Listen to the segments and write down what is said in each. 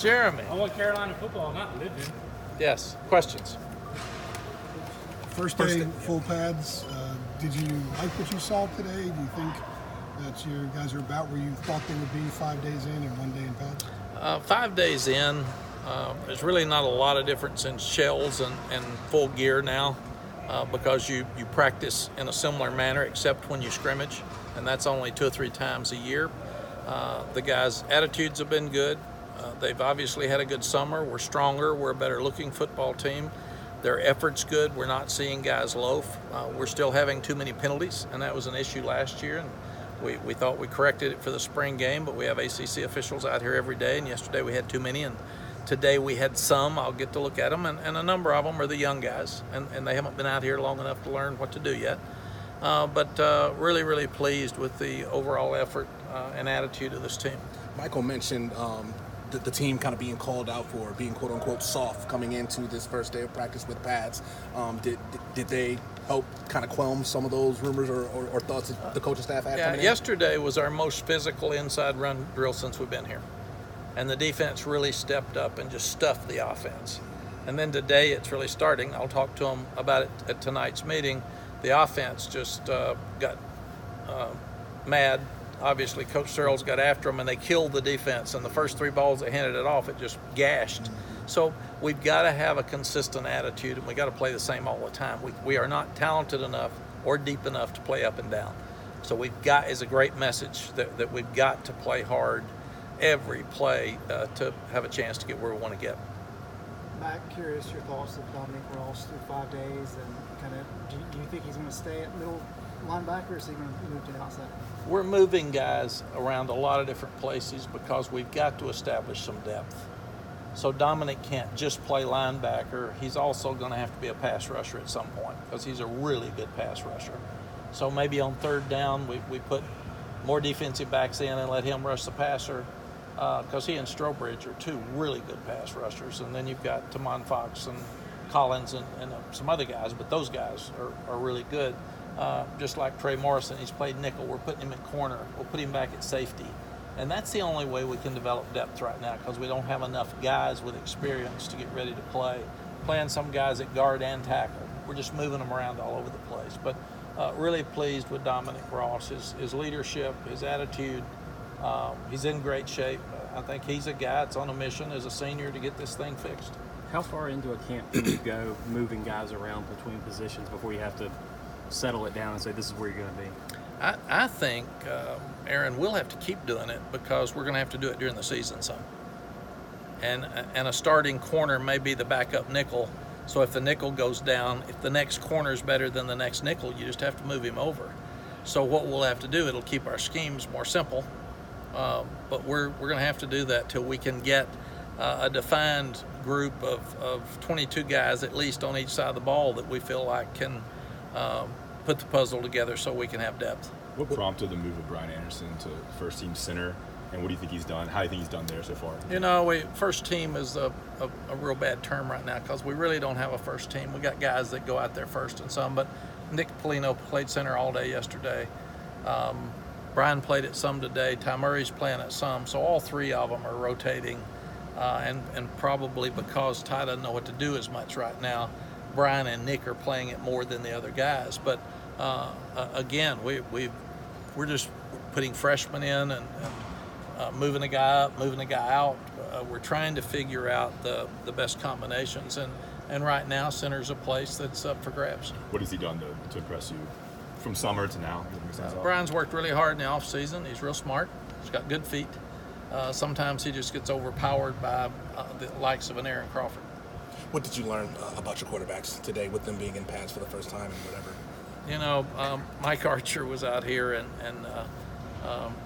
Jeremy. I want Carolina football, not live in. Yes, questions? First day, full pads. Did you like what you saw today? Do you think that your guys are about where you thought they would be 5 days in and 1 day in pads? 5 days in, there's really not a lot of difference in shells and full gear now because you practice in a similar manner except when you scrimmage, and that's only 2 or 3 times a year. The guys' attitudes have been good. They've obviously had a good summer. We're stronger. We're a better looking football team. Their effort's good. We're not seeing guys loaf. We're still having too many penalties, and that was an issue last year. And we thought we corrected it for the spring game, but we have ACC officials out here every day, and yesterday we had too many, and today we had some. I'll get to look at them, and a number of them are the young guys, and they haven't been out here long enough to learn what to do yet. But really, really pleased with the overall effort and attitude of this team. Michael mentioned the team kind of being called out for being quote-unquote soft coming into this first day of practice with pads. Did they help kind of quell some of those rumors or thoughts that the coaching staff had coming in? Yesterday was our most physical inside run drill since we've been here. And the defense really stepped up and just stuffed the offense. And then today it's really starting. I'll talk to them about it at tonight's meeting. The offense just got mad. Obviously, Coach Searles got after them, and they killed the defense. And the first 3 balls they handed it off, it just gashed. So we've got to have a consistent attitude, and we got to play the same all the time. We are not talented enough or deep enough to play up and down. So we've got is a great message that we've got to play hard every play to have a chance to get where we want to get. Matt, curious your thoughts of Dominic Ross through 5 days, and kind of do you think he's going to stay at middle linebacker, or is he going to move to the outside? We're moving guys around a lot of different places because we've got to establish some depth. So Dominic can't just play linebacker. He's also going to have to be a pass rusher at some point because he's a really good pass rusher. So maybe on 3rd down, we put more defensive backs in and let him rush the passer because he and Strobridge are 2 really good pass rushers. And then you've got Tamon Fox and Collins and some other guys, but those guys are really good. Just like Trey Morrison, he's played nickel. We're putting him at corner. We'll put him back at safety. And that's the only way we can develop depth right now because we don't have enough guys with experience to get ready to play. Playing some guys at guard and tackle. We're just moving them around all over the place. But really pleased with Dominic Ross, his leadership, his attitude. He's in great shape. I think he's a guy that's on a mission as a senior to get this thing fixed. How far into a camp can you go moving guys around between positions before you have to settle it down and say this is where you're going to be? I think, Aaron, we'll have to keep doing it because we're going to have to do it during the season some. And a starting corner may be the backup nickel. So if the nickel goes down, if the next corner is better than the next nickel, you just have to move him over. So what we'll have to do, it'll keep our schemes more simple. But we're going to have to do that till we can get a defined group of 22 guys at least on each side of the ball that we feel like can put the puzzle together so we can have depth. What prompted the move of Brian Anderson to first team center, and what do you think he's done? How do you think he's done there so far? You know, first team is a real bad term right now because we really don't have a first team. We got guys that go out there first and some, but Nick Polino played center all day yesterday. Brian played at some today. Ty Murray's playing at some, so all 3 of them are rotating. And probably because Ty doesn't know what to do as much right now, Brian and Nick are playing it more than the other guys. But again, we're just putting freshmen in and moving a guy up, moving a guy out. We're trying to figure out the best combinations. And right now, center's a place that's up for grabs. What has he done to impress you from summer to now? Brian's worked really hard in the off season. He's real smart. He's got good feet. Sometimes he just gets overpowered by the likes of an Aaron Crawford. What did you learn about your quarterbacks today with them being in pads for the first time and whatever? You know, Mike Archer was out here and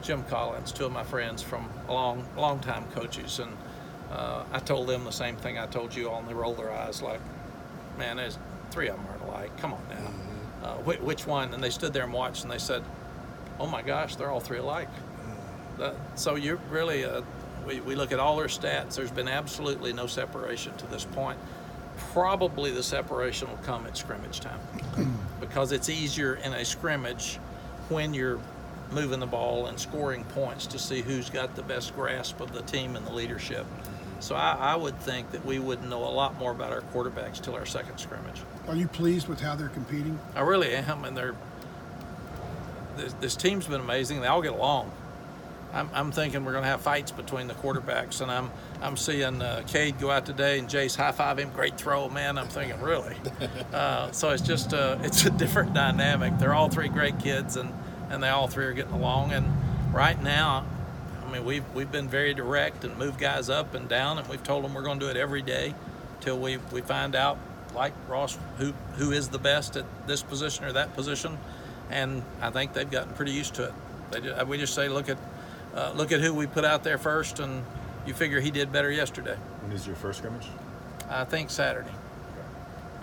Jim Collins, 2 of my friends from long time coaches, and I told them the same thing I told you all, and they rolled their eyes like, man, there's 3 of them aren't alike. Come on now. Which one? And they stood there and watched, and they said, oh my gosh, they're all 3 alike. So you're really, we look at all their stats. There's been absolutely no separation to this point. Probably the separation will come at scrimmage time because it's easier in a scrimmage when you're moving the ball and scoring points to see who's got the best grasp of the team and the leadership. So I would think that we would know a lot more about our quarterbacks till our second scrimmage. Are you pleased with how they're competing? I really am, and this team's been amazing. They all get along. I'm thinking we're going to have fights between the quarterbacks, and I'm seeing Cade go out today and Jace high-five him. Great throw, man. I'm thinking, really? So it's just it's a different dynamic. They're all three great kids, and they all three are getting along. And right now, I mean, we've been very direct and moved guys up and down, and we've told them we're going to do it every day till we find out, like Ross, who is the best at this position or that position. And I think they've gotten pretty used to it. We just say, look at who we put out there first, and you figure he did better yesterday. When is your first scrimmage? I think Saturday.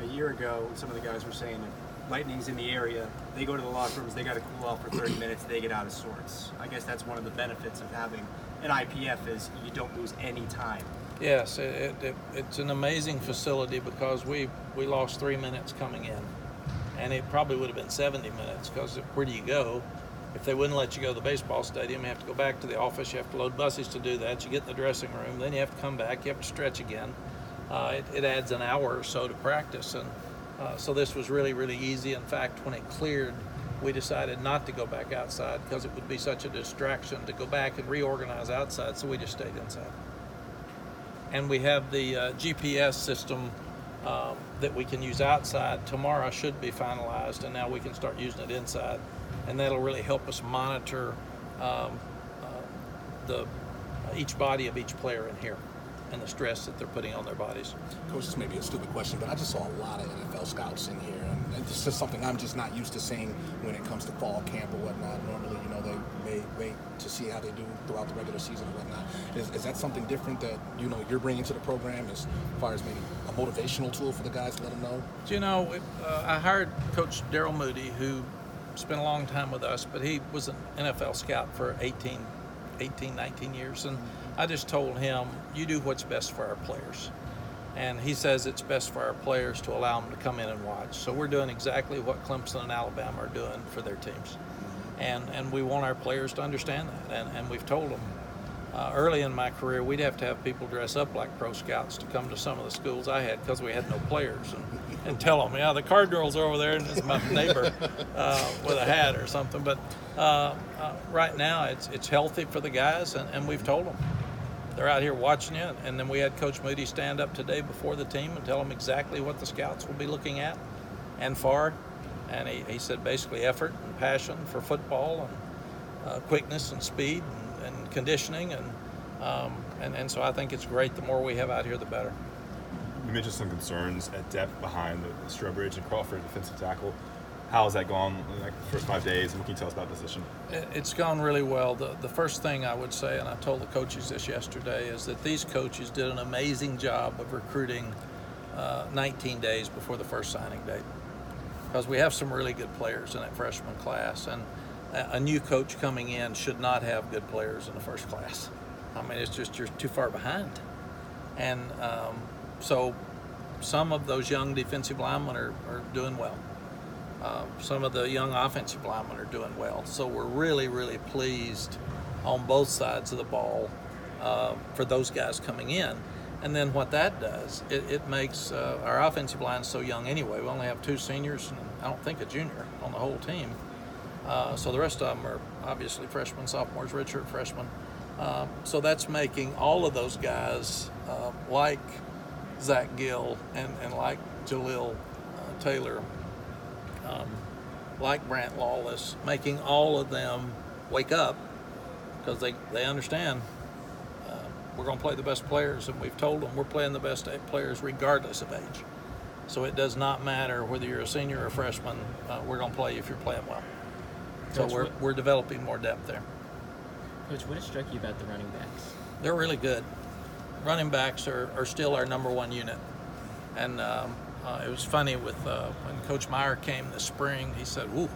A year ago, some of the guys were saying if Lightning's in the area, they go to the locker rooms, they got to cool off for 30 minutes, they get out of sorts. I guess that's one of the benefits of having an IPF is you don't lose any time. Yes, it's an amazing facility because we lost 3 minutes coming in, and it probably would have been 70 minutes because where do you go? If they wouldn't let you go to the baseball stadium, you have to go back to the office. You have to load buses to do that. You get in the dressing room. Then you have to come back. You have to stretch again. It adds an hour or so to practice. And so this was really, really easy. In fact, when it cleared, we decided not to go back outside because it would be such a distraction to go back and reorganize outside. So we just stayed inside. And we have the GPS system that we can use outside. Tomorrow should be finalized, and now we can start using it inside. And that'll really help us monitor each body of each player in here and the stress that they're putting on their bodies. Coach, this may be a stupid question, but I just saw a lot of NFL scouts in here, and this is something I'm just not used to seeing when it comes to fall camp or whatnot. Normally, they wait to see how they do throughout the regular season and whatnot. Is that something different that you're bringing to the program as far as maybe a motivational tool for the guys to let them know? I hired Coach Daryl Moody, who spent a long time with us, but he was an NFL scout for 18, 19 years. And I just told him, you do what's best for our players. And he says it's best for our players to allow them to come in and watch. So we're doing exactly what Clemson and Alabama are doing for their teams. And we want our players to understand that. And we've told them. Early in my career, we'd have to have people dress up like pro scouts to come to some of the schools I had because we had no players. And tell them, yeah, the card girl's over there and it's my neighbor with a hat or something. But right now it's healthy for the guys, and we've told them. They're out here watching you. And then we had Coach Moody stand up today before the team and tell them exactly what the scouts will be looking at and for. And he said basically effort and passion for football and quickness and speed and conditioning. And so I think it's great. The more we have out here, the better. You mentioned some concerns at depth behind the Strobridge and Crawford defensive tackle. How has that gone in the first 5 days? And what can you tell us about the position? It's gone really well. The first thing I would say, and I told the coaches this yesterday, is that these coaches did an amazing job of recruiting 19 days before the first signing date. Because we have some really good players in that freshman class. And a new coach coming in should not have good players in the first class. I mean, it's just you're too far behind. And so some of those young defensive linemen are doing well. Some of the young offensive linemen are doing well. So we're really, really pleased on both sides of the ball for those guys coming in. And then what that does, it makes our offensive line so young anyway. We only have 2 seniors and I don't think a junior on the whole team. So the rest of them are obviously freshmen, sophomores, redshirt freshmen. So that's making all of those guys like Zach Gill and like Jaleel Taylor, like Brant Lawless, making all of them wake up because they understand we're going to play the best players, and we've told them we're playing the best players regardless of age. So it does not matter whether you're a senior or a freshman, we're going to play if you're playing well. So Coach, we're developing more depth there. Coach, what has struck you about the running backs? They're really good. Running backs are still our number one unit. And it was funny with when Coach Meyer came this spring, he said, "Ooh,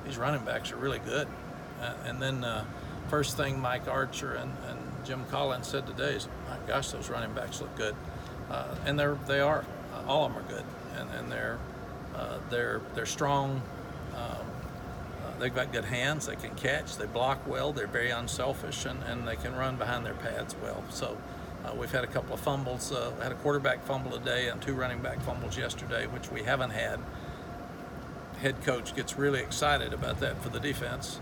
these running backs are really good." And then first thing Mike Archer and Jim Collins said today is, "My gosh, those running backs look good." And they are. All of them are good. And they're strong. They've got good hands. They can catch. They block well. They're very unselfish, and they can run behind their pads well. So We've had a couple of fumbles. Had a quarterback fumble today and 2 running back fumbles yesterday, which we haven't had. Head coach gets really excited about that for the defense.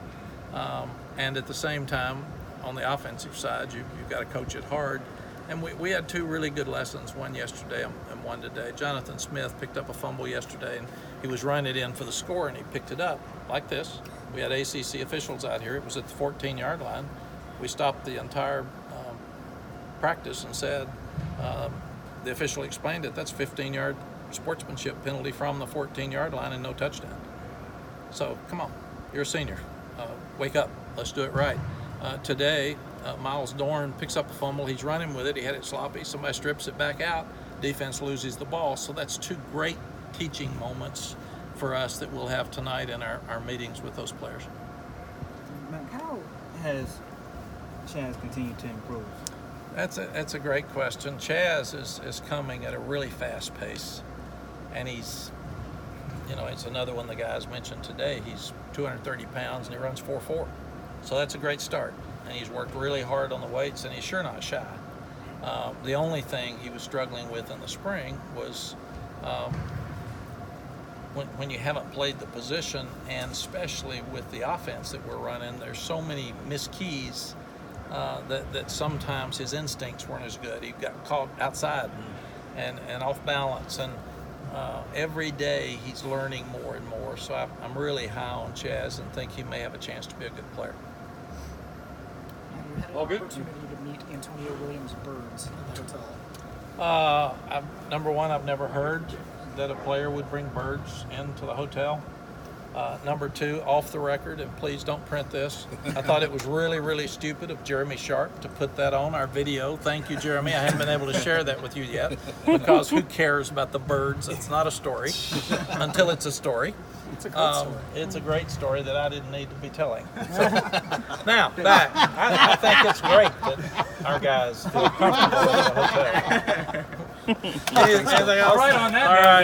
And at the same time, on the offensive side, you've got to coach it hard. And we had 2 really good lessons, one yesterday and one today. Jonathan Smith picked up a fumble yesterday, and he was running it in for the score, and he picked it up like this. We had ACC officials out here. It was at the 14-yard line. We stopped the entire practice and said, the official explained it, that's 15-yard sportsmanship penalty from the 14-yard line and no touchdown. So come on, you're a senior. Wake up. Let's do it right. Today, Miles Dorn picks up a fumble. He's running with it. He had it sloppy. Somebody strips it back out. Defense loses the ball. So that's 2 great teaching moments for us that we'll have tonight in our meetings with those players. Mack, how has Chaz continued to improve? That's a great question. Chaz is coming at a really fast pace, and he's another one of the guys mentioned today. He's 230 pounds and he runs 4.4. So that's a great start. And he's worked really hard on the weights, and he's sure not shy. The only thing he was struggling with in the spring was when you haven't played the position, and especially with the offense that we're running, there's so many miskeys that sometimes his instincts weren't as good. He got caught outside and off balance, and every day he's learning more and more. So I'm really high on Chaz and think he may have a chance to be a good player. You had an opportunity to meet Antonio Williams' birds at the hotel. Number one, I've never heard that a player would bring birds into the hotel. Number 2, off the record, and please don't print this, I thought it was really, really stupid of Jeremy Sharp to put that on our video. Thank you, Jeremy. I haven't been able to share that with you yet, because who cares about the birds? It's not a story until it's a story. It's a great story. It's a great story that I didn't need to be telling. So, now, back. I think it's great that our guys feel comfortable in the hotel. Anything else? All right on that. All right.